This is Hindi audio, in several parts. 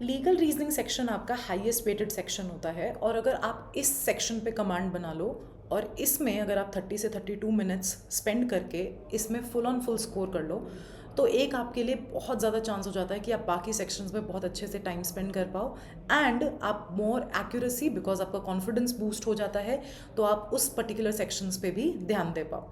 लीगल रीजनिंग सेक्शन आपका हाईएस्ट वेटेड सेक्शन होता है, और अगर आप इस सेक्शन पे कमांड बना लो और इसमें अगर आप 30 से 32 मिनट्स स्पेंड करके इसमें फुल ऑन फुल स्कोर कर लो, तो एक आपके लिए बहुत ज़्यादा चांस हो जाता है कि आप बाकी सेक्शंस में बहुत अच्छे से टाइम स्पेंड कर पाओ, एंड आप मोर एक्यूरेसी, बिकॉज आपका कॉन्फिडेंस बूस्ट हो जाता है, तो आप उस पर्टिकुलर सेक्शंस पे भी ध्यान दे पाओ।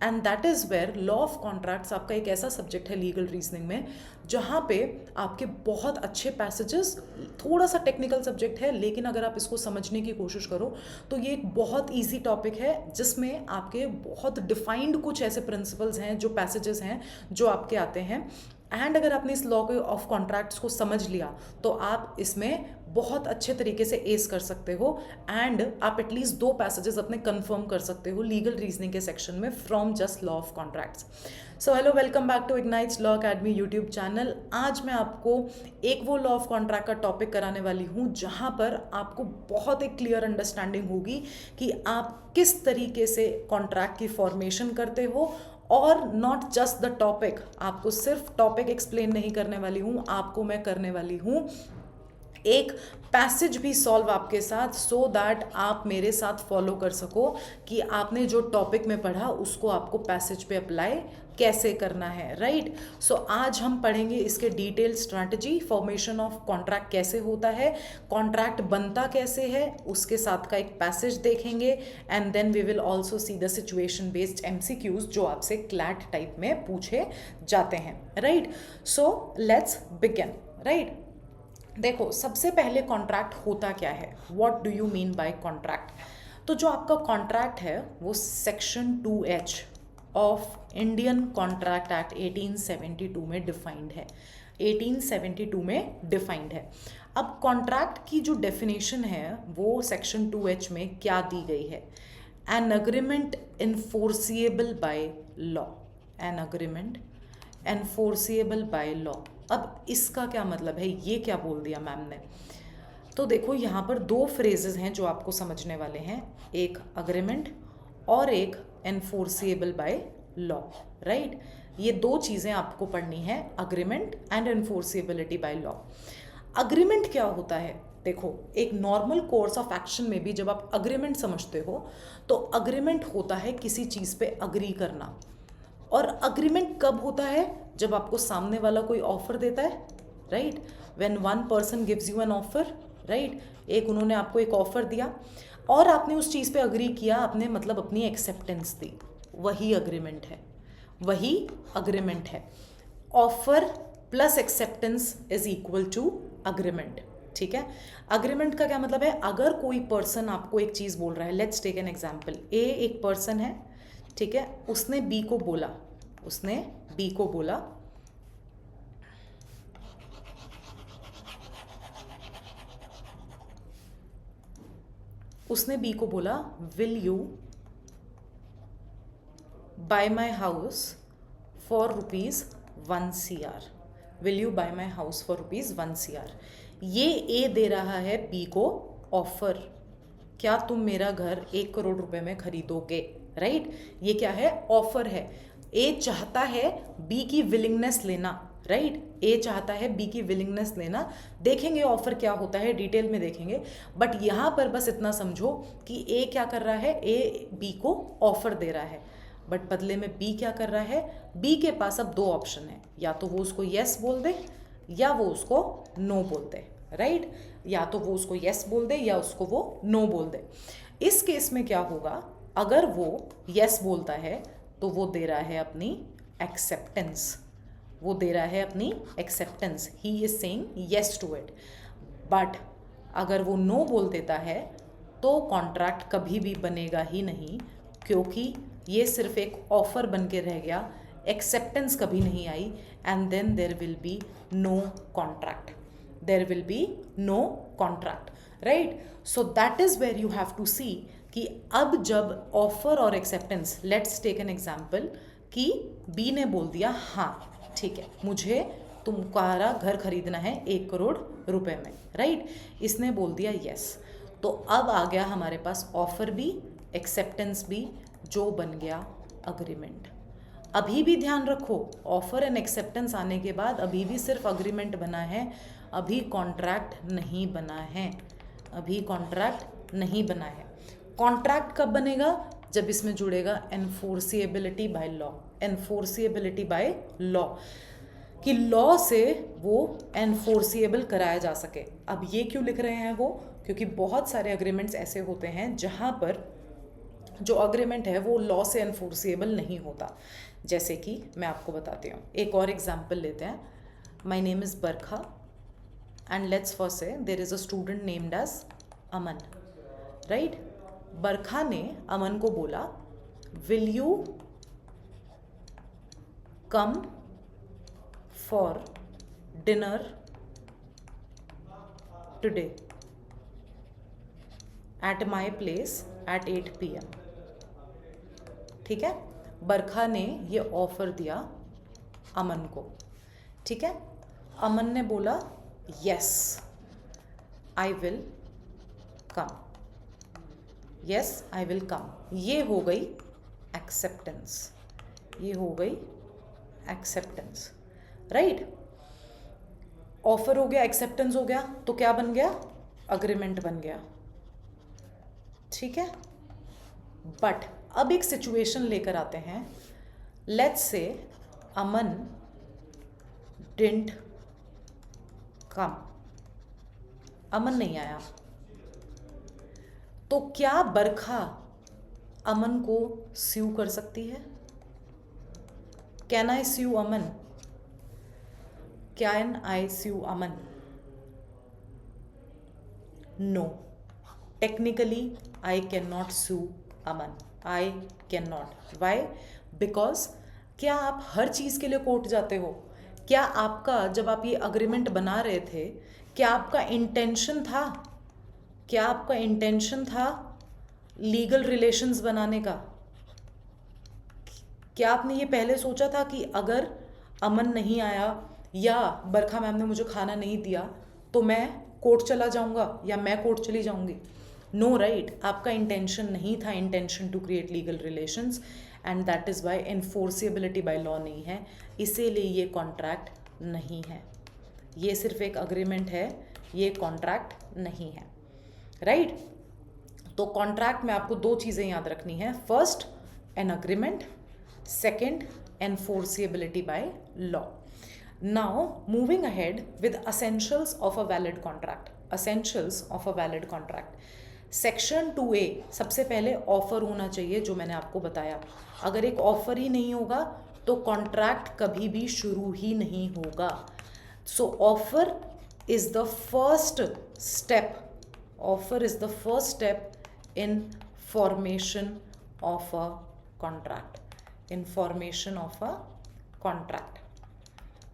And that is where law of contracts आपका एक ऐसा सब्जेक्ट है लीगल रीजनिंग में जहाँ पे आपके बहुत अच्छे पैसेजेस, थोड़ा सा टेक्निकल सब्जेक्ट है लेकिन अगर आप इसको समझने की कोशिश करो तो ये एक बहुत इजी टॉपिक है जिसमें आपके बहुत डिफाइंड कुछ ऐसे प्रिंसिपल्स हैं, जो पैसेजेस हैं जो आपके आते हैं। एंड अगर आपने इस लॉ ऑफ कॉन्ट्रैक्ट्स को समझ लिया तो आप इसमें बहुत अच्छे तरीके से एस कर सकते हो, एंड आप एटलीस्ट 2 पैसेजेस अपने कंफर्म कर सकते हो लीगल रीजनिंग के सेक्शन में from just law of contracts. So hello, welcome back to Ignites Law Academy YouTube channel. आज मैं आपको एक वो लॉ ऑफ कॉन्ट्रैक्ट का टॉपिक कराने वाली हूँ जहाँ पर आपको बहुत एक क्लियर अंडरस्टैंडिंग होगी कि आप किस तरीके से कॉन्ट्रैक्ट की फॉर्मेशन करते हो, और नॉट जस्ट द टॉपिक। आपको सिर्फ टॉपिक एक्सप्लेन नहीं करने वाली हूँ, आपको मैं करने वाली हूँ एक पैसेज भी सॉल्व आपके साथ, सो दैट आप मेरे साथ फॉलो कर सको कि आपने जो टॉपिक में पढ़ा उसको आपको पैसेज पे अप्लाई कैसे करना है, राइट। सो आज हम पढ़ेंगे इसके detail strategy, formation of contract कैसे होता है, कॉन्ट्रैक्ट बनता कैसे है, उसके साथ का एक पैसेज देखेंगे, and then we will also see the situation based MCQs जो आपसे क्लैट टाइप में पूछे जाते हैं, right. So let's begin, right. देखो, सबसे पहले कॉन्ट्रैक्ट होता क्या है, what do you mean by contract. तो जो आपका कॉन्ट्रैक्ट है वो section 2H of Indian contract act 1872 में डिफाइंड है, 1872 में डिफाइंड है। अब कॉन्ट्रैक्ट की जो डेफिनेशन है वो सेक्शन 2H में क्या दी गई है, an agreement enforceable by law, an agreement enforceable by law. अब इसका क्या मतलब है, ये क्या बोल दिया मैम ने। तो देखो, यहाँ पर 2 फ्रेजेस हैं जो आपको समझने वाले हैं, एक अग्रीमेंट और एक एनफोर्सिएबल बाय लॉ, राइट। ये 2 चीज़ें आपको पढ़नी है, agreement and enforceability by law. Agreement क्या होता है, देखो एक नॉर्मल कोर्स ऑफ एक्शन में भी जब आप अग्रीमेंट समझते हो तो अग्रीमेंट होता है किसी चीज़ पे अग्री करना। और अग्रीमेंट कब होता है, जब आपको सामने वाला कोई ऑफर देता है, right. When one person gives you an offer, right. एक उन्होंने आपको एक ऑफर दिया और आपने उस चीज़ पे अग्री किया, आपने मतलब अपनी एक्सेप्टेंस दी, वही अग्रीमेंट है, वही अग्रीमेंट है। Offer plus acceptance is equal to agreement, ठीक है। अग्रीमेंट का क्या मतलब है, अगर कोई पर्सन आपको एक चीज़ बोल रहा है, लेट्स टेक एन एग्जाम्पल, ए एक पर्सन है, ठीक है, उसने बी को बोला, उसने बी को बोला उसने बी को बोला will you bye my house for ₹1 CR, will you bye my house for ₹1 CR। ये ए दे रहा है बी को ऑफर, क्या तुम मेरा घर 1 करोड़ रुपए में खरीदोगे, राइट। ये क्या है, ऑफर है। ए चाहता है बी की विलिंगनेस लेना, राइट। ए चाहता है बी की विलिंगनेस लेना, देखेंगे ऑफर क्या होता है, डिटेल में देखेंगे, बट यहाँ पर बस इतना समझो कि ए क्या कर रहा है, ए बी को ऑफर दे रहा है, बट बदले में बी क्या कर रहा है, बी के पास अब 2 ऑप्शन है, या तो वो उसको यस बोल दे या वो उसको नो बोल दे, राइट। या तो वो उसको यस बोल दे या उसको वो नो बोल दे। इस केस में क्या होगा, अगर वो यस बोलता है तो वो दे रहा है अपनी एक्सेप्टेंस, वो दे रहा है अपनी acceptance, he is saying yes to it. But अगर वो नो बोल देता है तो कॉन्ट्रैक्ट कभी भी बनेगा ही नहीं, क्योंकि ये सिर्फ एक ऑफर बन के रह गया, एक्सेप्टेंस कभी नहीं आई, and then there will be no contract, there will be no contract, right. So that is where you have to see कि अब जब ऑफर और acceptance, let's take an example कि बी ने बोल दिया हाँ ठीक है मुझे तुम्हारा घर खरीदना है 1 करोड़ रुपए में, राइट। इसने बोल दिया यस, तो अब आ गया हमारे पास ऑफर भी, एक्सेप्टेंस भी, जो बन गया अग्रीमेंट। अभी भी ध्यान रखो, ऑफर एंड एक्सेप्टेंस आने के बाद अभी भी सिर्फ अग्रीमेंट बना है, अभी कॉन्ट्रैक्ट नहीं बना है, अभी कॉन्ट्रैक्ट नहीं बना है। कॉन्ट्रैक्ट कब बनेगा? जब इसमें जुड़ेगा एनफोर्सिएबिलिटी बाय लॉ, एनफोर्सिएबिलिटी बाय लॉ, कि लॉ से वो एनफोर्सिएबल कराया जा सके। अब ये क्यों लिख रहे हैं वो? क्योंकि बहुत सारे अग्रीमेंट्स ऐसे होते हैं जहाँ पर जो अग्रीमेंट है वो लॉ से एनफोर्सिएबल नहीं होता। जैसे कि मैं आपको बताती हूँ, एक और एग्जांपल लेते हैं। My name is Barkha and let's first say there is a student named as Aman, राइट? बरखा ने अमन को बोला, will you come for dinner today at my place at 8 PM। ठीक है, बरखा ने ये ऑफर दिया अमन को। ठीक है, अमन ने बोला yes I will come, yes I will come. ये हो गई एक्सेप्टेंस, ये हो गई एक्सेप्टेंस, राइट? ऑफर हो गया, एक्सेप्टेंस हो गया, तो क्या बन गया? अग्रीमेंट बन गया। ठीक है, बट अब एक सिचुएशन लेकर आते हैं। Let's say Aman didn't come, अमन नहीं आया, तो क्या बरखा अमन को स्यू कर सकती है? Can I sue Aman? Can I sue Aman? No, technically I cannot sue Aman, I cannot। Why? Because क्या आप हर चीज़ के लिए कोर्ट जाते हो? क्या आपका, जब आप ये अग्रीमेंट बना रहे थे, क्या आपका इंटेंशन था, क्या आपका इंटेंशन था लीगल रिलेशंस बनाने का? क्या आपने ये पहले सोचा था कि अगर अमन नहीं आया या बरखा मैम ने मुझे खाना नहीं दिया तो मैं कोर्ट चला जाऊंगा या मैं कोर्ट चली जाऊंगी? No, right? आपका इंटेंशन नहीं था, intention to create legal relations, and that is why enforceability by law नहीं है, इसीलिए ये कॉन्ट्रैक्ट नहीं है। ये सिर्फ एक अग्रीमेंट है, ये कॉन्ट्रैक्ट नहीं है, राइट? तो कॉन्ट्रैक्ट में आपको दो चीज़ें याद रखनी है। First, an agreement, second, enforceability by law. Now moving ahead with essentials of a valid contract, essentials of a valid contract. Section 2A, सबसे पहले ऑफर होना चाहिए, जो मैंने आपको बताया। अगर एक ऑफर ही नहीं होगा तो कॉन्ट्रैक्ट कभी भी शुरू ही नहीं होगा। So offer is the first step, offer is the first step in formation of a contract, in formation of a contract,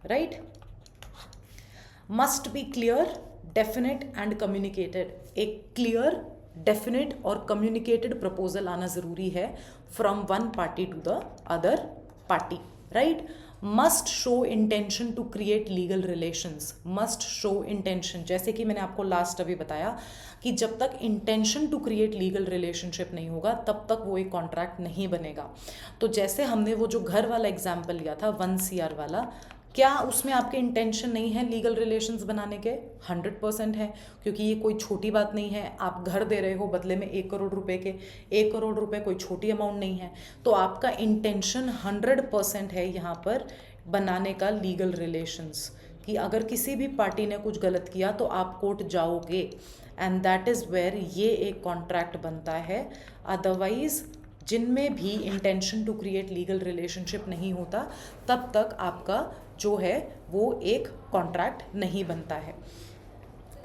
right? Must be clear, definite and communicated. एक क्लियर, डेफिनेट और कम्युनिकेटेड प्रपोजल आना ज़रूरी है from one party to the other party, right? Must show intention to create legal relations, must show intention. जैसे कि मैंने आपको लास्ट अभी बताया कि जब तक intention to create legal relationship नहीं होगा तब तक वो एक कॉन्ट्रैक्ट नहीं बनेगा। तो जैसे हमने वो जो घर वाला एग्जाम्पल लिया था 1 CR वाला, क्या उसमें आपके इंटेंशन नहीं है लीगल रिलेशंस बनाने के? 100% है, क्योंकि ये कोई छोटी बात नहीं है। आप घर दे रहे हो बदले में 1 करोड़ रुपए के, 1 करोड़ रुपए कोई छोटी अमाउंट नहीं है। तो आपका इंटेंशन 100% है यहाँ पर बनाने का लीगल रिलेशंस, कि अगर किसी भी पार्टी ने कुछ गलत किया तो आप कोर्ट जाओगे, एंड दैट इज़ वेयर ये एक कॉन्ट्रैक्ट बनता है। अदरवाइज जिनमें भी intention to create legal relationship नहीं होता तब तक आपका जो है वो एक कॉन्ट्रैक्ट नहीं बनता है।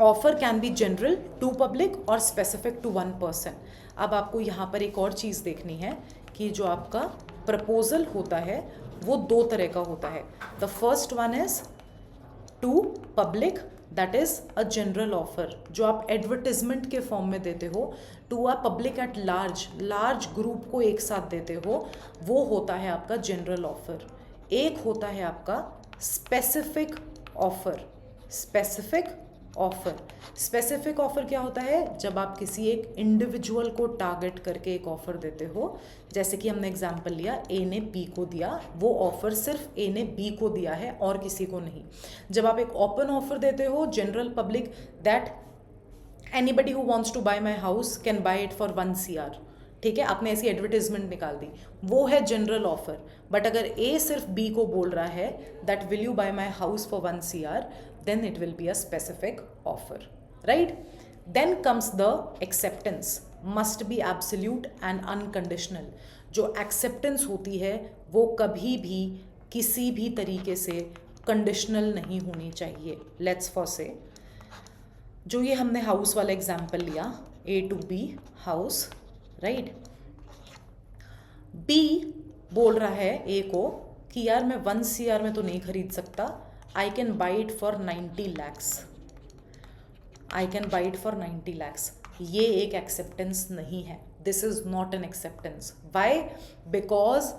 Offer can be general to public और स्पेसिफिक टू वन पर्सन। अब आपको यहाँ पर एक और चीज़ देखनी है कि जो आपका प्रपोजल होता है वो 2 तरह का होता है। The first one is to public, that is a general offer, जो आप एडवर्टिजमेंट के फॉर्म में देते हो to a public at large, large group को एक साथ देते हो, वो होता है आपका जनरल ऑफर। एक होता है आपका specific offer, specific offer. Specific offer क्या होता है? जब आप किसी एक इंडिविजुअल को टारगेट करके एक ऑफर देते हो, जैसे कि हमने एग्जांपल लिया ए ने बी को दिया, वो ऑफर सिर्फ ए ने बी को दिया है और किसी को नहीं। जब आप एक ओपन ऑफर देते हो, general public, that anybody who wants to buy my house can buy it for 1 CR, ठीक है, आपने ऐसी एडवर्टीजमेंट निकाल दी, वो है जनरल ऑफर। बट अगर ए सिर्फ बी को बोल रहा है that will you buy my house for 1 CR, then it will be a specific offer, right? Then comes the acceptance, must be absolute and unconditional। जो acceptance होती है वो कभी भी किसी भी तरीके से कंडीशनल नहीं होनी चाहिए। लेट्स फॉर से, जो ये हमने हाउस वाला एग्जाम्पल लिया, A to B house, right. B बोल रहा है A को कि यार मैं 1 CR में तो नहीं खरीद सकता, I can buy it for 90 lakhs, I can buy it for 90 lakhs। ये एक एक्सेप्टेंस नहीं है, this is not an acceptance. Why? Because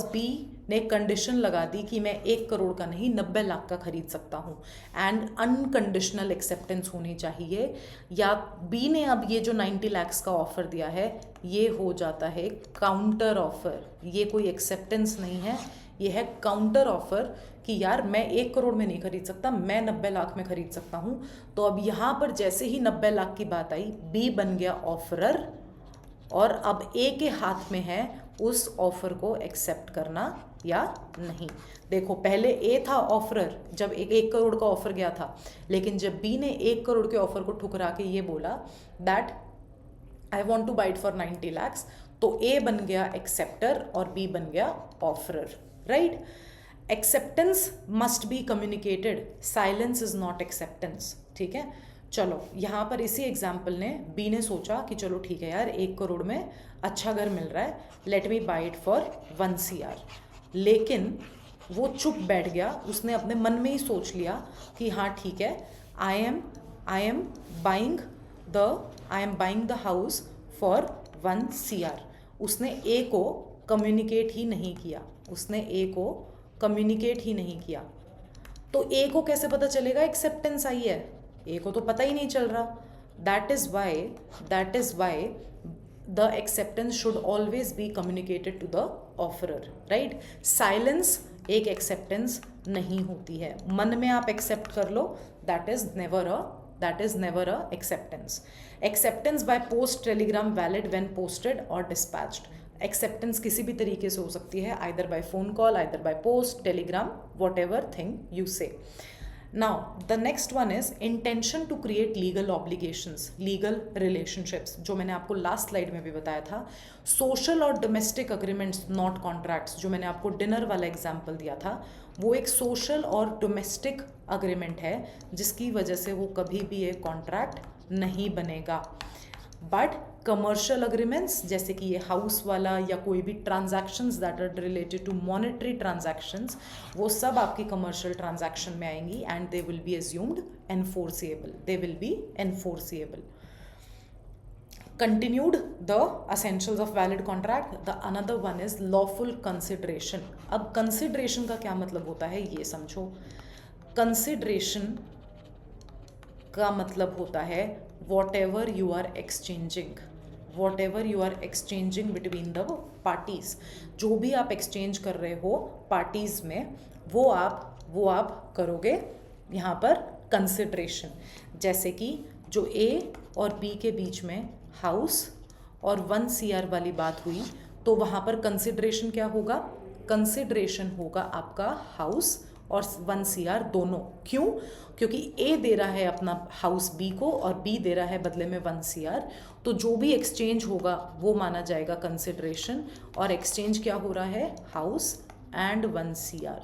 B ने कंडीशन लगा दी कि मैं 1 करोड़ का नहीं 90 लाख का खरीद सकता हूँ, एंड अनकंडीशनल एक्सेप्टेंस होनी चाहिए। या बी ने अब ये जो 90 lakhs का ऑफर दिया है, ये हो जाता है काउंटर ऑफर। ये कोई एक्सेप्टेंस नहीं है, ये है काउंटर ऑफर कि यार मैं 1 करोड़ में नहीं खरीद सकता, मैं 90 लाख में खरीद सकता हूँ। तो अब यहाँ पर जैसे ही 90 लाख की बात आई, बी बन गया ऑफरर, और अब ए के हाथ में है उस ऑफर को एक्सेप्ट करना या नहीं। देखो, पहले ए था ऑफरर जब 1 करोड़ का ऑफर गया था, लेकिन जब बी ने 1 करोड़ के ऑफर को ठुकरा के ये बोला that I want two by it for 90 lakhs, तो ए बन गया एक्सेप्टर और बी बन गया offeror, right. Acceptance must be communicated, silence is not acceptance, ठीक है। चलो, यहाँ पर इसी एग्जाम्पल ने बी ने सोचा कि चलो ठीक है यार, 1 करोड़ में अच्छा घर मिल रहा है, let me by it for 1 CR। लेकिन वो चुप बैठ गया, उसने अपने मन में ही सोच लिया कि हाँ ठीक है, I am buying the house for 1 CR। उसने ए को कम्युनिकेट ही नहीं किया, तो ए को कैसे पता चलेगा एक्सेप्टेंस आई है? ए को तो पता ही नहीं चल रहा। That is why the acceptance should always be communicated to the offeror, right. Silence एक एक्सेप्टेंस नहीं होती है, मन में आप एक्सेप्ट कर लो, that is never a acceptance. Acceptance by post telegram valid when posted और डिस्पैच्ड। एक्सेप्टेंस किसी भी तरीके से हो सकती है, either by phone call, either by post, telegram, whatever thing you say. Now, the next one is intention to create legal obligations, legal relationships, जो मैंने आपको लास्ट स्लाइड में भी बताया था। सोशल और डोमेस्टिक अग्रीमेंट्स, नॉट कॉन्ट्रैक्ट्स, जो मैंने आपको डिनर वाला एग्जाम्पल दिया था, वो एक सोशल और डोमेस्टिक अग्रीमेंट है जिसकी वजह से वो कभी भी एक कॉन्ट्रैक्ट नहीं बनेगा। बट कमर्शियल अग्रीमेंट्स, जैसे कि ये हाउस वाला या कोई भी transactions that are related to monetary transactions, वो सब आपकी कमर्शियल ट्रांजैक्शन में आएंगी and they will be assumed enforceable. Continued the essentials of valid contract. The another one is lawful consideration. अब consideration का क्या मतलब होता है ये समझो। Consideration का मतलब होता है whatever you are exchanging between the parties, जो भी आप exchange कर रहे हो parties में, वो आप करोगे यहाँ पर consideration। जैसे कि जो A और B के बीच में हाउस और 1 CR वाली बात हुई, तो वहाँ पर कंसिडरेशन क्या होगा? कंसिडरेशन होगा आपका हाउस और 1 CR दोनों। क्यों? क्योंकि A दे रहा है अपना हाउस B को और B दे रहा है बदले में 1 CR, तो जो भी एक्सचेंज होगा वो माना जाएगा कंसिडरेशन। और एक्सचेंज क्या हो रहा है? House and 1 CR।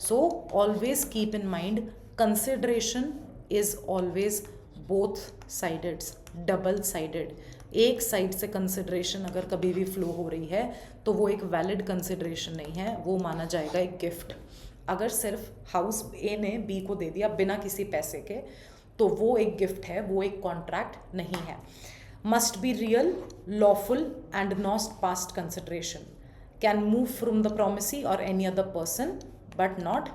So always keep in mind, consideration is always both sided, double sided. एक साइड से कंसिडरेशन अगर कभी भी फ्लो हो रही है तो वो एक वैलिड कंसिडरेशन नहीं है, वो माना जाएगा एक गिफ्ट। अगर सिर्फ हाउस ए ने बी को दे दिया बिना किसी पैसे के, तो वो एक गिफ्ट है, वो एक कॉन्ट्रैक्ट नहीं है। Must be real, lawful and not past consideration, can move from the promisee और any other person but not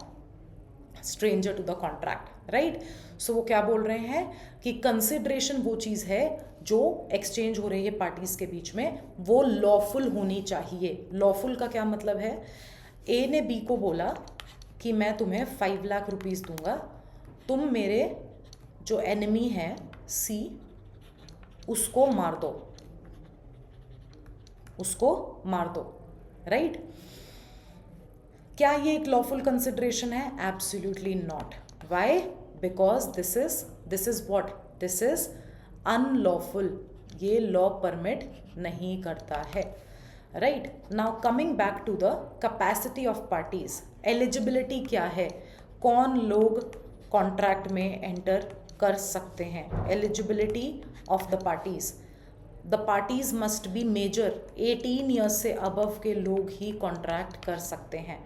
stranger to the contract, right. So वो क्या बोल रहे हैं कि कंसिडरेशन वो चीज़ है जो एक्सचेंज हो रही है पार्टीज के बीच में, वो लॉफुल होनी चाहिए। लॉफुल का क्या मतलब है, ए ने बी को बोला कि मैं तुम्हें 5 लाख रुपीस दूंगा, तुम मेरे जो एनिमी है सी उसको मार दो, उसको मार दो, राइट। क्या ये एक लॉफुल कंसिडरेशन है? Absolutely not. Why? Because this is what, this is unlawful, ये लॉ परमिट नहीं करता है, right. Now coming back to the capacity of parties, eligibility क्या है, कौन लोग कॉन्ट्रैक्ट में एंटर कर सकते हैं। Eligibility of the parties must be major, 18 years से अबव के लोग ही कॉन्ट्रैक्ट कर सकते हैं।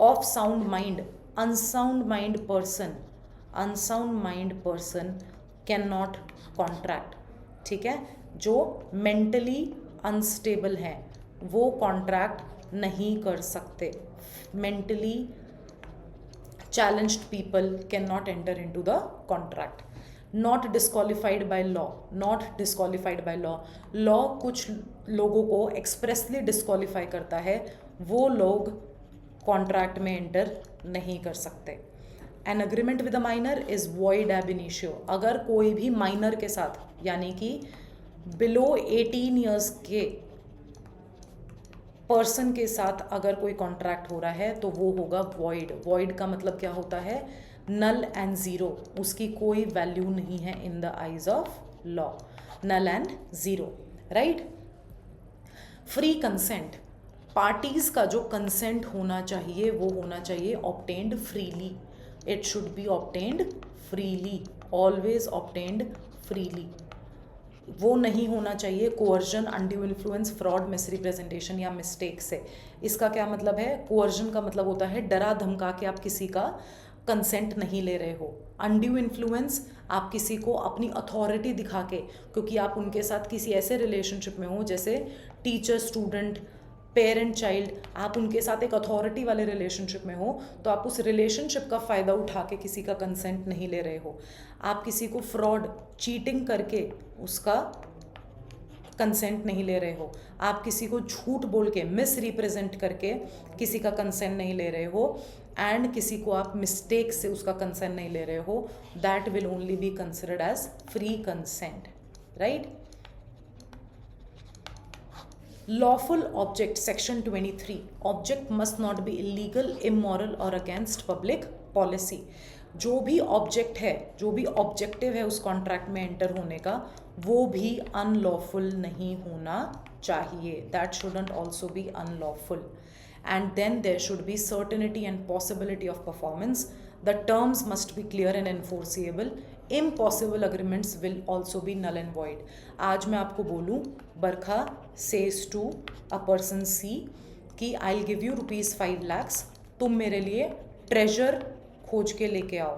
Of sound mind, unsound mind person can not contract, ठीक है। जो मेंटली अनस्टेबल हैं वो कॉन्ट्रैक्ट नहीं कर सकते। Mentally challenged people cannot enter into the contract. Not disqualified by law, not disqualified by law. law कुछ लोगों को expressly disqualify करता है, वो लोग contract में enter नहीं कर सकते। An agreement with a minor is void ab initio. अगर कोई भी minor के साथ, यानी कि below 18 years के पर्सन के साथ अगर कोई कॉन्ट्रैक्ट हो रहा है तो वो होगा वॉइड। वॉइड का मतलब क्या होता है, नल एंड ज़ीरो, उसकी कोई वैल्यू नहीं है in the eyes of law, null and zero, right. Free consent, parties का जो कंसेंट होना चाहिए वो होना चाहिए obtained freely, it should be obtained freely, always obtained freely. वो नहीं होना चाहिए coercion, undue influence, fraud, misrepresentation या मिस्टेक से। इसका क्या मतलब है, कोअर्जन का मतलब होता है डरा धमका के आप किसी का कंसेंट नहीं ले रहे हो। अनड्यू इन्फ्लुएंस, आप किसी को अपनी अथॉरिटी दिखा के, क्योंकि आप उनके साथ किसी ऐसे रिलेशनशिप में हो जैसे टीचर स्टूडेंट, पेरेंट चाइल्ड, आप उनके साथ एक अथॉरिटी वाले रिलेशनशिप में हो, तो आप उस रिलेशनशिप का फ़ायदा उठा के किसी का कंसेंट नहीं ले रहे हो। आप किसी को फ्रॉड, चीटिंग करके उसका कंसेंट नहीं ले रहे हो। आप किसी को झूठ बोल के, मिस रिप्रेजेंट करके किसी का कंसेंट नहीं ले रहे हो, एंड किसी को आप मिस्टेक से उसका कंसेंट नहीं ले रहे हो। That will only be considered as free consent, right. Lawful object, section 23, object must not be illegal, immoral और अगेंस्ट पब्लिक पॉलिसी। जो भी ऑब्जेक्ट है, जो भी ऑब्जेक्टिव है उस कॉन्ट्रैक्ट में एंटर होने का, वो भी अनलॉफुल नहीं होना चाहिए। That shouldn't also be unlawful. And then there should be certainty and possibility of performance. The terms must be clear and enforceable. Impossible agreements will also be null and void. आज मैं आपको बोलूँ, Barkha says to a person C कि I will give you ₹5 lakhs, तुम मेरे लिए ट्रेजर खोज के लेके आओ।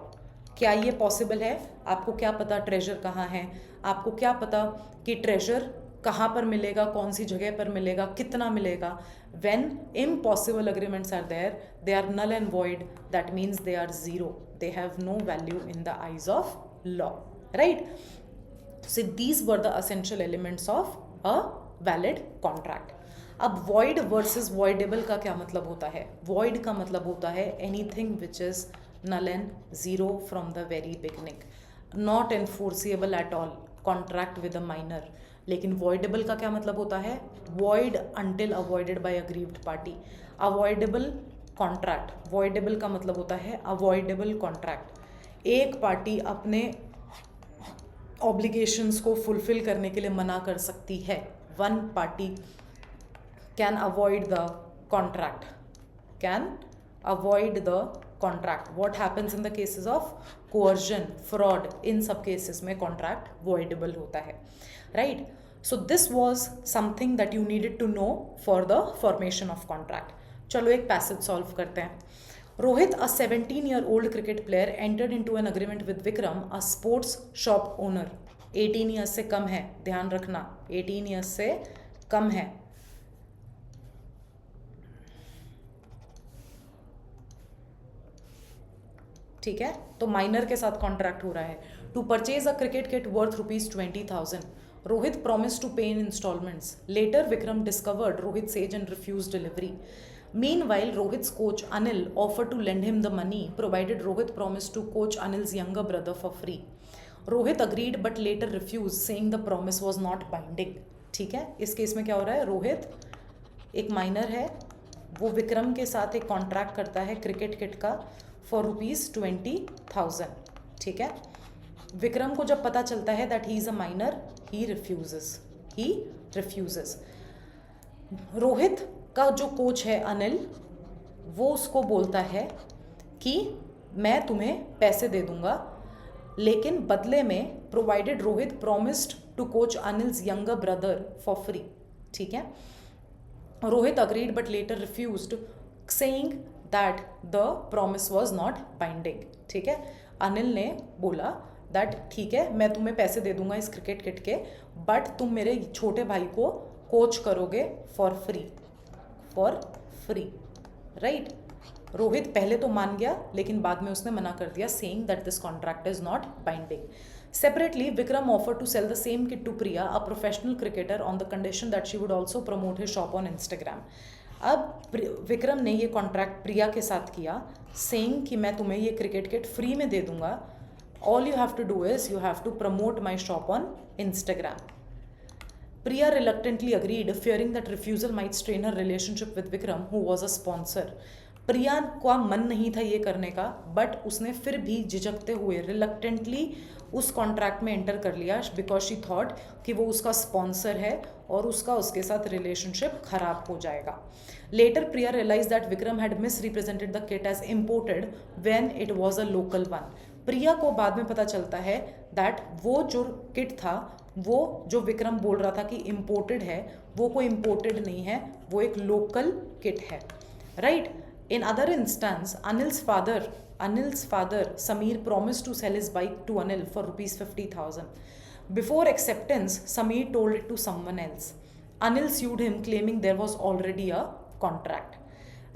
क्या ये पॉसिबल है? आपको क्या पता ट्रेजर कहाँ है? आपको क्या पता कि ट्रेजर कहाँ पर मिलेगा, कौन सी जगह पर मिलेगा, कितना मिलेगा? When impossible agreements are there, they are null and void, that means they are zero, they have no value in the eyes of law, right? So these were the essential elements of a valid contract. अब void versus voidable का क्या मतलब होता है? void का मतलब होता है anything which is null and zero from the very beginning, not enforceable at all, contract with a minor. लेकिन voidable का क्या मतलब होता है? void until avoided by aggrieved party. avoidable contract, voidable का मतलब होता है avoidable contract. एक पार्टी अपने ऑब्लिगेशंस को फुलफिल करने के लिए मना कर सकती है। One party can avoid the contract, can avoid the contract. What happens in the cases of coercion, fraud, इन सब केसेस में कॉन्ट्रैक्ट वॉइडेबल होता है, right. So this was something that you needed to know for the formation of contract. चलो एक पैसेज सॉल्व करते हैं। Rohit, a 17-year-old cricket player, entered into an agreement with Vikram, a sports shop owner. 18 years से कम है, ध्यान रखना, 18 years से कम है। ठीक है, तो माइनर के साथ कॉन्ट्रैक्ट हो रहा है। To purchase a cricket kit worth ₹20,000, Rohit promised to pay in installments. Later, Vikram discovered Rohit's age and refused delivery. Meanwhile, Rohit's coach Anil offered to lend him the money, provided Rohit promised to coach Anil's younger brother for free. Rohit agreed but later refused, saying the promise was not binding. ठीक है, इस केस में क्या हो रहा है, रोहित एक माइनर है, वो विक्रम के साथ एक कॉन्ट्रैक्ट करता है क्रिकेट किट का फॉर ₹20,000. ठीक है, विक्रम को जब पता चलता है that he is a minor, he refuses. Rohit का जो कोच है अनिल, वो उसको बोलता है कि मैं तुम्हें पैसे दे दूंगा, लेकिन बदले में provided Rohit promised to coach Anil's younger brother for free. ठीक है, Rohit agreed but later refused, saying that the promise was not binding. ठीक है, अनिल ने बोला दैट ठीक है, मैं तुम्हें पैसे दे दूंगा इस क्रिकेट किट के, बट तुम मेरे छोटे भाई को कोच करोगे फॉर फ्री. राइट, रोहित पहले तो मान गया, लेकिन बाद में उसने मना कर दिया, saying that this contract is not binding. Separately, Vikram offered to sell the same kit to Priya, a professional cricketer, on the condition that she would also promote his shop on Instagram. अब विक्रम ने ये कॉन्ट्रैक्ट प्रिया के साथ किया, सेइंग कि मैं तुम्हें ये क्रिकेट किट फ्री में दे दूंगा, all you have to do is you have to promote my shop on Instagram. Priya reluctantly agreed, fearing that refusal might strain her relationship with Vikram, who was a sponsor. प्रिया का मन नहीं था ये करने का, बट उसने फिर भी झिझकते हुए रिलक्टेंटली उस कॉन्ट्रैक्ट में एंटर कर लिया, बिकॉज शी थॉट कि वो उसका स्पॉन्सर है और उसके साथ रिलेशनशिप खराब हो जाएगा. Later Priya realise that Vikram had misrepresented the kit as imported when it was a local one. Priya को बाद में पता चलता है दैट वो जो किट था, वो जो विक्रम बोल रहा था कि इम्पोर्टेड है, वो कोई इम्पोर्टेड नहीं है, वो एक लोकल किट है. Right. In other instance, Anil's father, Sameer, promised to sell his bike to Anil for ₹50,000. Before acceptance, Sameer told it to someone else. Anil sued him, claiming there was already a contract.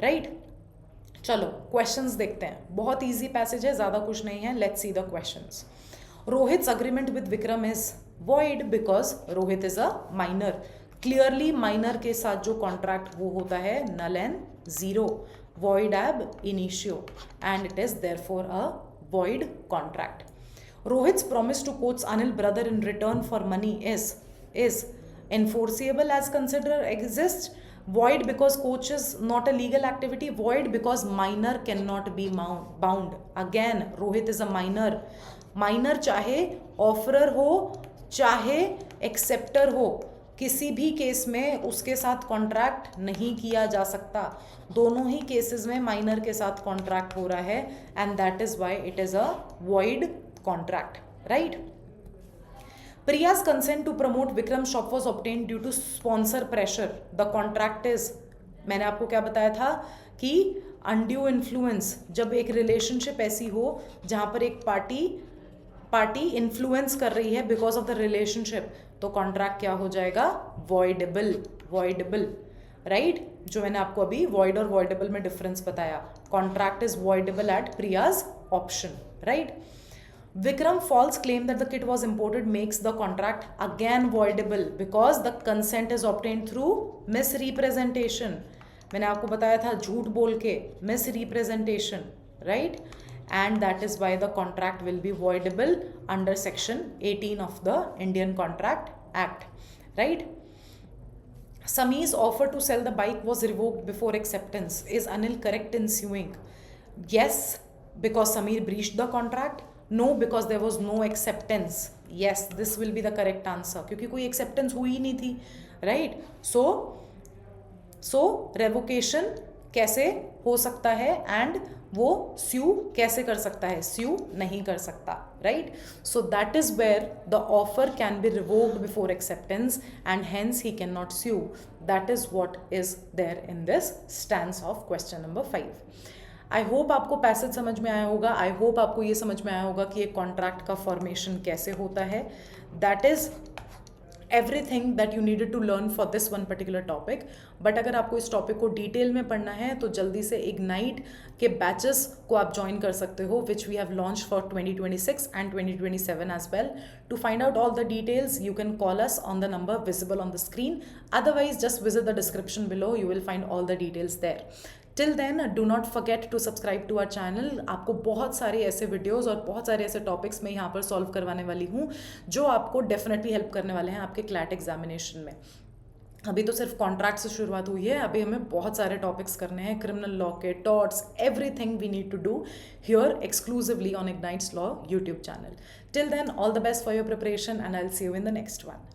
Right? चलो questions देखते हैं. बहुत easy passage है, ज़्यादा कुछ नहीं है. Let's see the questions. Rohit's agreement with Vikram is void because Rohit is a minor. Clearly minor के साथ जो contract वो होता है null and zero. Void ab initio, and it is therefore a void contract. Rohit's promise to coach Anil brother in return for money is enforceable as consider exists. Void because coach is not a legal activity. Void because minor cannot be bound. Again, Rohit is a minor. Minor चाहे offerer हो चाहे acceptor हो, किसी भी केस में उसके साथ कॉन्ट्रैक्ट नहीं किया जा सकता. दोनों ही केसेस में माइनर के साथ कॉन्ट्रैक्ट हो रहा है, and that is why it is a void contract. Right. Priya's consent to promote Vikram shop was obtained due to sponsor pressure. The contract is, मैंने आपको क्या बताया था कि अनड्यू इन्फ्लुएंस, जब एक रिलेशनशिप ऐसी हो जहाँ पर एक पार्टी इन्फ्लुएंस कर रही है बिकॉज ऑफ द रिलेशनशिप, तो कॉन्ट्रैक्ट क्या हो जाएगा, वॉइडेबल. राइट, जो मैंने आपको अभी वॉइड और वॉइडेबल में डिफरेंस बताया. Contract is voidable at Priya's option. Right. Vikram false claim that the kit was imported makes the contract again voidable because the consent is obtained through misrepresentation. मैंने आपको बताया था झूठ बोल के, misrepresentation. Right. And that is why the contract will be voidable under section 18 of the Indian Contract Act. Right. Sameer's offer to sell the bike was revoked before acceptance. Is Anil correct in suing? Yes, because Sameer breached the contract. No, because there was no acceptance. Yes, this will be the correct answer. क्योंकि कोई acceptance हुई नहीं थी. Right. So revocation कैसे हो सकता है, एंड वो स्यू कैसे कर सकता है, स्यू नहीं कर सकता. Right. So that is where the offer can be revoked before acceptance and hence he can not sue. That is what is there in this stance of question number 5. I hope आपको पैसेज समझ में आया होगा. आई होप आपको ये समझ में आया होगा कि एक कॉन्ट्रैक्ट का फॉर्मेशन कैसे होता है. That is everything that you needed to learn for this one particular topic. But अगर आपको इस टॉपिक को डिटेल में पढ़ना है तो जल्दी से इग्नाइट के बैचेस को आप ज्वाइन कर सकते हो, which we have launch for 2026 and 2027 as well. To find out all the details, you can call us on the number visible on the screen. Otherwise, just visit the description below. You will find all the details there. Till then, do not forget to subscribe to our channel. आपको बहुत सारे ऐसे वीडियोस और बहुत सारे ऐसे टॉपिक्स मैं यहाँ पर सॉल्व करवाने वाली हूँ जो आपको डेफिनेटली हेल्प करने वाले हैं आपके क्लैट एग्जामिनेशन में. अभी तो सिर्फ कॉन्ट्रैक्ट से शुरुआत हुई है, अभी हमें बहुत सारे टॉपिक्स करने हैं, क्रिमिनल लॉ के, torts, everything we need to do here exclusively on Ignites law YouTube channel. Till then, all the best for your preparation and I will see you in the next one.